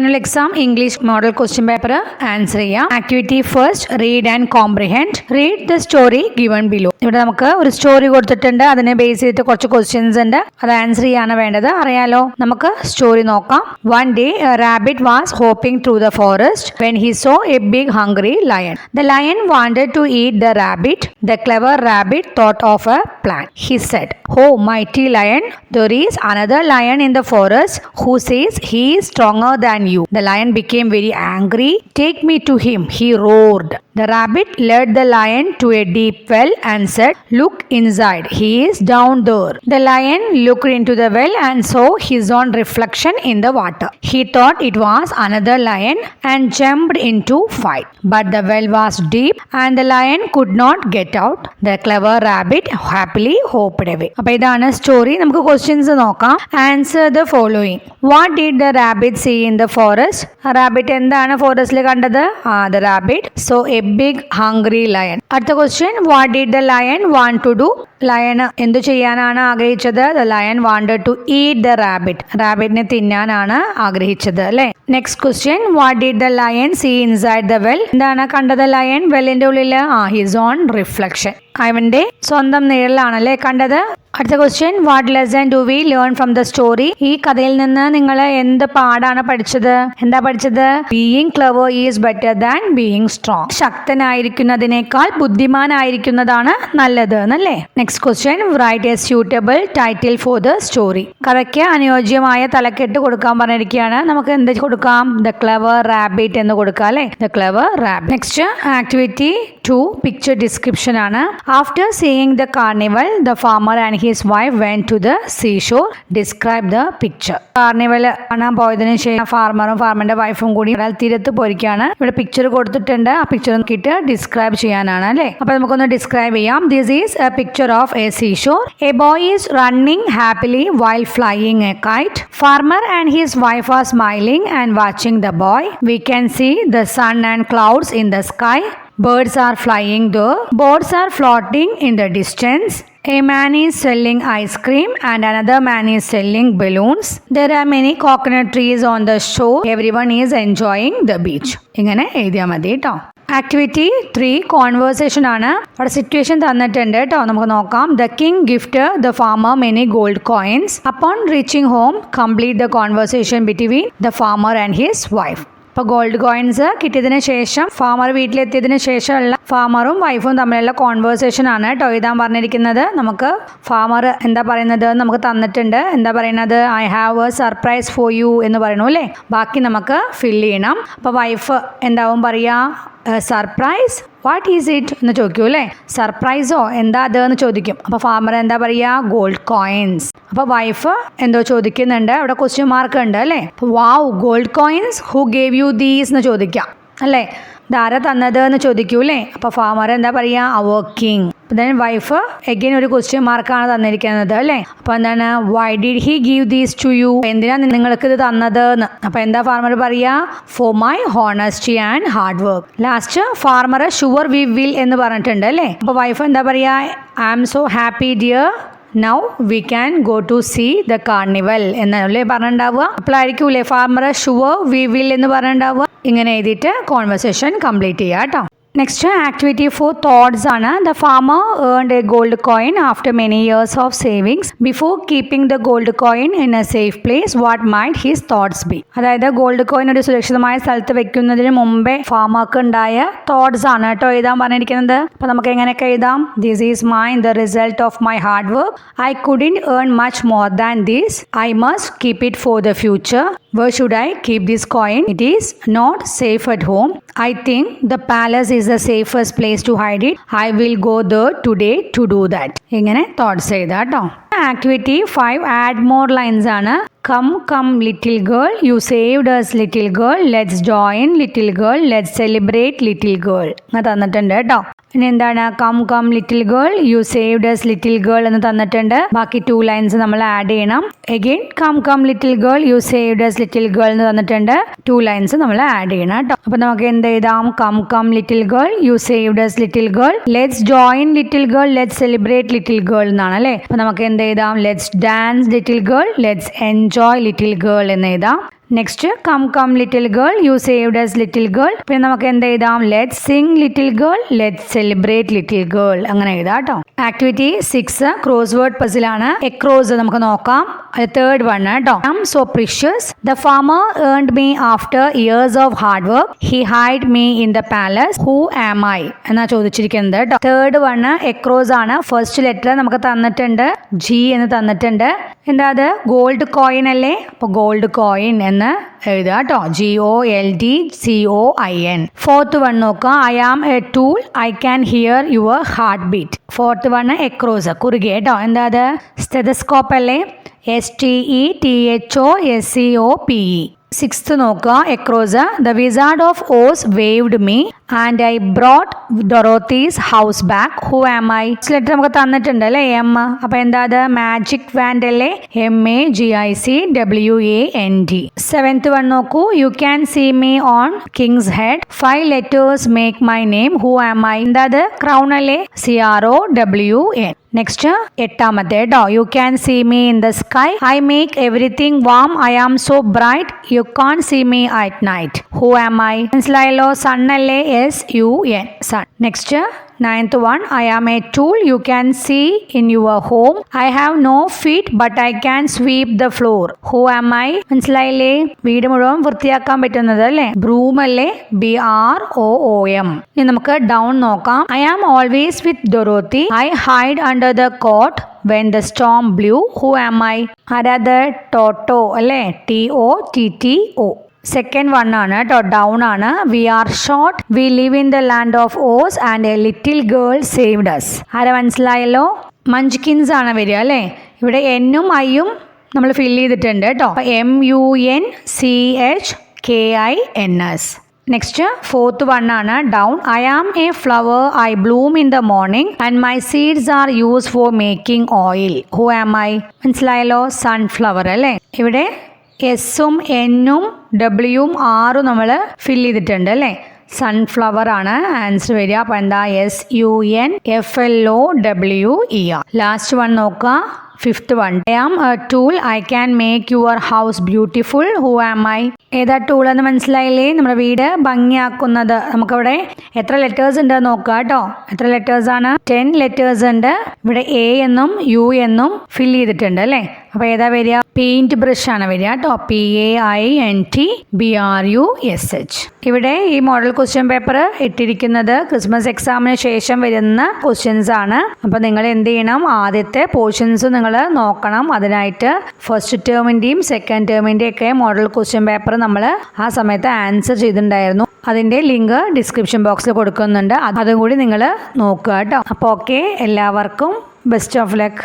Annual exam English model question paper answer ചെയ്യാം. Activity first, read and comprehend. Read the story given below. ഇവിടെ നമുക്ക് ഒരു story കൊടുത്തിട്ടുണ്ട്, അതിനെ ബേസ് ചെയ്തിട്ട് കുറച്ച് ക്വസ്റ്റ്യൻസ് ഉണ്ട്, അത് ആൻസർ ചെയ്യാണ് വേണ്ടത്. അറിയാലോ, നമുക്ക് സ്റ്റോറി നോക്കാം. One day a rabbit was hopping through the forest when he saw a big hungry lion. The lion wanted to eat the rabbit. The clever rabbit thought of a plan. He said, "Oh, mighty lion, there is another lion in the forest who says he is stronger than you." The lion became very angry. "Take me to him," he roared. The rabbit led the lion to a deep well and said, "Look inside. He is down there." The lion looked into the well and saw his own reflection in the water. He thought it was another lion and jumped into fight. But the well was deep and the lion could not get out. The clever rabbit happily hopped away. അപ്പോൾ ഇതാണ് story. നമുക്ക് questions നോക്കാം. Answer the following. What did the rabbit see in the forest? Rabbit എന്താണ് ഫോറസ്റ്റിൽ കണ്ടത്? The rabbit saw a big hungry lion. അടുത്ത question, what did the lion want to do? Lion എന്തു ചെയ്യാനാണ് ആഗ്രഹിച്ചത്? The lion wanted to eat the rabbit. റാബിറ്റിനെ തിന്നാനാണ് ആഗ്രഹിച്ചത്, അല്ലെ? Next question, what did the lion see inside the well? എന്താണ് കണ്ടത് ലയൺ വെല്ലിന്റെ ഉള്ളില്? His own reflection. അവന്റെ സ്വന്തം നിഴലാണല്ലേ കണ്ടത്. അടുത്ത question, what lesson do we learn from the story? ഈ കഥയിൽ നിന്ന് നിങ്ങൾ എന്ത് പാഠാണ് പഠിച്ചത്? എന്താ പഠിച്ചത്? Being clever is better than being strong. ശക്തനായിരിക്കുന്നതിനേക്കാൾ ബുദ്ധിമാനായിരിക്കുന്നതാണ് നല്ലത് എന്നല്ലേ. Next question, write a suitable title for the story. കഥയ്ക്ക് അനുയോജ്യമായ തലക്കെട്ട് കൊടുക്കാൻ പറഞ്ഞിരിക്കുകയാണ്. നമുക്ക് എന്ത് കൊടുക്കാം? ദ ക്ലെവർ റാബിറ്റ് എന്ന് കൊടുക്കാം, അല്ലെ? The clever rabbit. Next activity 2, picture description ആണ്. After seeing the carnival, the farmer and his wife went to the seashore. Describe the picture. Carnival കാണാൻ പോയതിനു ശേഷം ഫാർമറും ഫാർമറിന്റെ വൈഫും കൂടി കടൽ തീരത്ത് പോയിരിക്കുകയാണ്. ഇവിടെ പിക്ചർ കൊടുത്തിട്ടുണ്ട്, ആ പിക്ചർ നോക്കിയിട്ട് ഡിസ്ക്രൈബ് ചെയ്യാനാണ്, അല്ലെ? അപ്പൊ നമുക്കൊന്ന് ഡിസ്ക്രൈബ് ചെയ്യാം. This is a picture of a seashore. A boy is running happily while flying a kite. Farmer and his wife are smiling and watching the boy. We can see the sun and clouds in the sky. Birds are flying there. Boats are floating in the distance. A man is selling ice cream and another man is selling balloons. There are many coconut trees on the shore. Everyone is enjoying the beach. ഇങ്ങനെ എഴുതിയാൽ മതി കേട്ടോ. Activity 3, conversation ആണ്. അവിടെ situation തന്നിട്ടുണ്ട് കേട്ടോ, നമുക്ക് നോക്കാം. The king gift the farmer many gold coins. Upon reaching home complete the conversation between the farmer and his wife. ഇപ്പോൾ ഗോൾഡ് കോയിൻസ് കിട്ടിയതിന് ശേഷം ഫാമർ വീട്ടിലെത്തിയതിന് ശേഷമുള്ള ഫാമറും വൈഫും തമ്മിലുള്ള കോൺവേഴ്സേഷൻ ആണ് കേട്ടോ എഴുതാൻ പറഞ്ഞിരിക്കുന്നത്. നമുക്ക് ഫാമർ എന്താ പറയുന്നത് നമുക്ക് തന്നിട്ടുണ്ട്. എന്താ പറയുന്നത്? I have A surprise for you എന്ന് പറയണു, അല്ലേ? ബാക്കി നമുക്ക് ഫില്ല് ചെയ്യണം. അപ്പോൾ വൈഫ് എന്താവും പറയുക? സർപ്രൈസ്, വാട്ട് ഈസ് ഇറ്റ് എന്ന് ചോദിക്കൂ, അല്ലേ? സർപ്രൈസോ എന്താ അത് എന്ന് ചോദിക്കും. അപ്പോൾ ഫാമർ എന്താ പറയുക? Gold coins. അപ്പോൾ വൈഫ് എന്തോ ചോദിക്കുന്നുണ്ട്, അവിടെ ക്വസ്റ്റ്യൻ മാർക്ക് ഉണ്ട്, അല്ലേ? Wow, gold coins, who gave you these എന്ന് ചോദിക്കാം, അല്ലേ? ധാര തന്നത് എന്ന് ചോദിക്കൂ, അല്ലേ? അപ്പോൾ ഫാമർ എന്താ പറയുക? Our king. Then wife again ഒരു ക്വസ്റ്റ്യൻ മാർക്കാണ് തന്നിരിക്കുന്നത്, അല്ലേ? അപ്പോൾ എന്താണ്? Why did he give these to you? എന്തിനാ നിങ്ങൾക്ക് ഇത് തന്നത് എന്ന്. അപ്പോൾ എന്താ ഫാർമർ പറയുക? For my honesty and hard work. Last farmer sure we will എന്ന് പറഞ്ഞിട്ടുണ്ട്, അല്ലേ? അപ്പോൾ വൈഫ് എന്താ പറയുക? I am so happy dear, now we can go to see the carnival എന്നല്ലേ പറഞ്ഞിട്ടുണ്ടാവുക. അപ്പോഴായിരിക്കൂലേ ഫാർമർ ഷുവർ വി വിൽ എന്ന് പറഞ്ഞിട്ടുണ്ടാവുക. ഇങ്ങനെ എഴുതിയിട്ട് കോൺവെർസേഷൻ കംപ്ലീറ്റ് ചെയ്യുക കേട്ടോ. നെക്സ്റ്റ് ആക്ടിവിറ്റി 4, തോട്ട്സ് ആണ്. The farmer earned A gold coin after many years of savings. Before keeping the gold coin in A safe place, what might his thoughts B? അതായത് gold coin ഒരു സുരക്ഷിതമായ സ്ഥലത്ത് വെക്കുന്നതിന് മുമ്പേ ഫാമർക്ക് ഉണ്ടായ തോട്ട്സ് ആണ് കേട്ടോ എഴുതാൻ പറഞ്ഞിരിക്കുന്നത്. അപ്പോൾ നമുക്ക് എങ്ങനെയൊക്കെ എഴുതാം? This is mine, the result of my hard work. I couldn't earn much more than this. I must keep it for the future. Where should I keep this coin? It is not safe at home. I think the palace is the safest place to hide it. I will go there today to do that. ഇങ്ങനെ thoughts എഴുതാം കേട്ടോ. Activity 5, add more lines ആണ്. come little girl, you saved us little girl, let's join little girl, let's celebrate little girl എന്ന് തന്നിട്ടുണ്ട് കേട്ടോ. ഇനി എന്താണ്? Come little girl, you saved us little girl എന്ന് തന്നിട്ടുണ്ട്. ബാക്കി 2 ലൈൻസ് നമ്മൾ ആഡ് ചെയ്യണം. Again come little girl, you saved us little girl എന്ന് തന്നിട്ടുണ്ട്. 2 ലൈൻസ് നമ്മൾ ആഡ് ചെയ്യണം കേട്ടോ. അപ്പൊ നമുക്ക് എന്ത് എഴുതാം? Come little girl, you saved us little girl, let's join little girl, let's celebrate little girl എന്നാണ്, അല്ലേ? അപ്പൊ നമുക്ക് എന്ത് എഴുതാം? Let's dance little girl, let's enjoy little girl എന്ന് എഴുതാം. Next come come little girl you saved us little girl. പിന്നെ നമുക്ക് എന്ത് എഴുതാം? Let sing little girl, let celebrate little girl, അങ്ങനെ എഴുതാം കേട്ടോ. ആക്ടിവിറ്റി 6 ക്രോസ് വേർഡ് പസിൽ ആണ്. എക്രോസ് നമുക്ക് നോക്കാം. അത് തേർഡ് വൺ കേട്ടോ. I am so precious, the farmer earned me after years of hard work, he hide me in the palace, who am I എന്നാ ചോദിച്ചിരിക്കുന്നത് കേട്ടോ. തേർഡ് വൺ എക്രോസ് ആണ്. First letter നമുക്ക് തന്നിട്ടുണ്ട്, ജി എന്ന് തന്നിട്ടുണ്ട്. എന്താ അത്? ഗോൾഡ് കോയിൻ അല്ലേ? അപ്പോൾ ഗോൾഡ് കോയിൻ എന്ന് എഴുതുക കേട്ടോ. GOLDCOIN. ഫോർത്ത് വൺ നോക്കുക. I am a tool, I can hear your heart beat. Fourth one across കുറുകെ കേട്ടോ. എന്താ അത്? സ്റ്റെതസ്കോപ്പ് അല്ലേ? STETHOSCOPE. സിക്സ്ത് നോക്കുക. Across. The wizard of Oz waved me and I brought Dorothy's house back, who am I. Letter നമുക്ക് തന്നിട്ടുണ്ട് അല്ലേ? M. അപ്പൊ എന്താ അത്? മാജിക് വാൻഡ് അല്ലേ? MAGICWAND. സെവൻത് വൺ നോക്കൂ. You can see me on king's head, 5 letters make my name, who am I. എന്താ അത്? ക്രൗൺ അല്ലേ? CROWN. നെക്സ്റ്റ് എട്ടാമത്തെ കേട്ടോ. You can see me in the sky, I make everything warm, I am so bright, you can see me at night, who am I. മനസ്സിലായല്ലോ? Sun അല്ലേ? SUN, sun. Next ninth one. I am a tool, you can see in your home, I have no feet but I can sweep the floor, who am I. മനസ്സിലായില്ലേ? വീട് മുഴുവൻ വൃത്തിയാക്കാൻ പറ്റുന്നത് അല്ലേ? Broom അല്ലേ? BROOM. ഇനി നമുക്ക് ഡൗൺ നോക്കാം. I am always with Dorothy, I hide under the coat when the storm blew, who am I. ആരാത്? ടോട്ടോ അല്ലേ? TOTTO. സെക്കൻഡ് വൺ ആണ് കേട്ടോ. ഡൗൺ ആണ്. We are short, we live in the land of Oz and a little girl saved us. ആരാ? മനസ്സിലായല്ലോ? മഞ്ച്കിൻസ് ആണ് വരിക അല്ലേ? ഇവിടെ എന്നും ഐയും നമ്മൾ ഫില്ല് ചെയ്തിട്ടുണ്ട് കേട്ടോ. MUNCHKINS. നെക്സ്റ്റ് ഫോർത്ത് വൺ ആണ്. Down. I am a flower, I bloom in the morning and my seeds are use for making oil, who am I. മനസ്സിലായല്ലോ? സൺഫ്ലവർ അല്ലേ? ഇവിടെ എസും എന്നും ഡബ്ല്യൂവും ആറും നമ്മൾ ഫില്ല് ചെയ്തിട്ടുണ്ട് അല്ലേ? സൺഫ്ലവർ ആണ് ആൻസർ വരിക. അപ്പോൾ എന്താ? SUNFLOWER. ലാസ്റ്റ് വൺ നോക്കുക. Fifth one. I am a tool, I can make your house beautiful, who am I. ഏതാ ടൂൾ എന്ന് മനസ്സിലായില്ലേ? നമ്മുടെ വീട് ഭംഗിയാക്കുന്നത്. നമുക്കവിടെ എത്ര ലെറ്റേഴ്സ് ഉണ്ട് നോക്കുക കേട്ടോ. എത്ര ലെറ്റേഴ്സ് ആണ്? 10 ലെറ്റേഴ്സ് ഉണ്ട്. ഇവിടെ A എന്നും U എന്നും ഫില്ല് ചെയ്തിട്ടുണ്ട് അല്ലേ? അപ്പോൾ ഏതാ വരിക? പെയിന്റ് ബ്രഷ് ആണ് വരിക കേട്ടോ. PAINTBRUSH. ഇവിടെ ഈ മോഡൽ ക്വസ്റ്റ്യൻ പേപ്പർ ഇട്ടിരിക്കുന്നത് ക്രിസ്മസ് എക്സാമിന് ശേഷം വരുന്ന ക്വസ്റ്റ്യൻസ് ആണ്. അപ്പോൾ നിങ്ങൾ എന്ത് ചെയ്യണം? ആദ്യത്തെ പോർഷൻസ് നിങ്ങൾ നോക്കണം. അതിനായിട്ട് ഫസ്റ്റ് ടേമിൻ്റെയും സെക്കൻഡ് ടേമിൻ്റെയും ഒക്കെ മോഡൽ ക്വസ്റ്റ്യൻ പേപ്പർ നമ്മൾ ആ സമയത്ത് ആൻസർ ചെയ്തിട്ടുണ്ടായിരുന്നു. അതിൻ്റെ ലിങ്ക് ഡിസ്ക്രിപ്ഷൻ ബോക്സിൽ കൊടുക്കുന്നുണ്ട്. അതും കൂടി നിങ്ങൾ നോക്കുക കേട്ടോ. അപ്പോൾ ഓക്കെ, എല്ലാവർക്കും ബെസ്റ്റ് ഓഫ് ലക്ക്.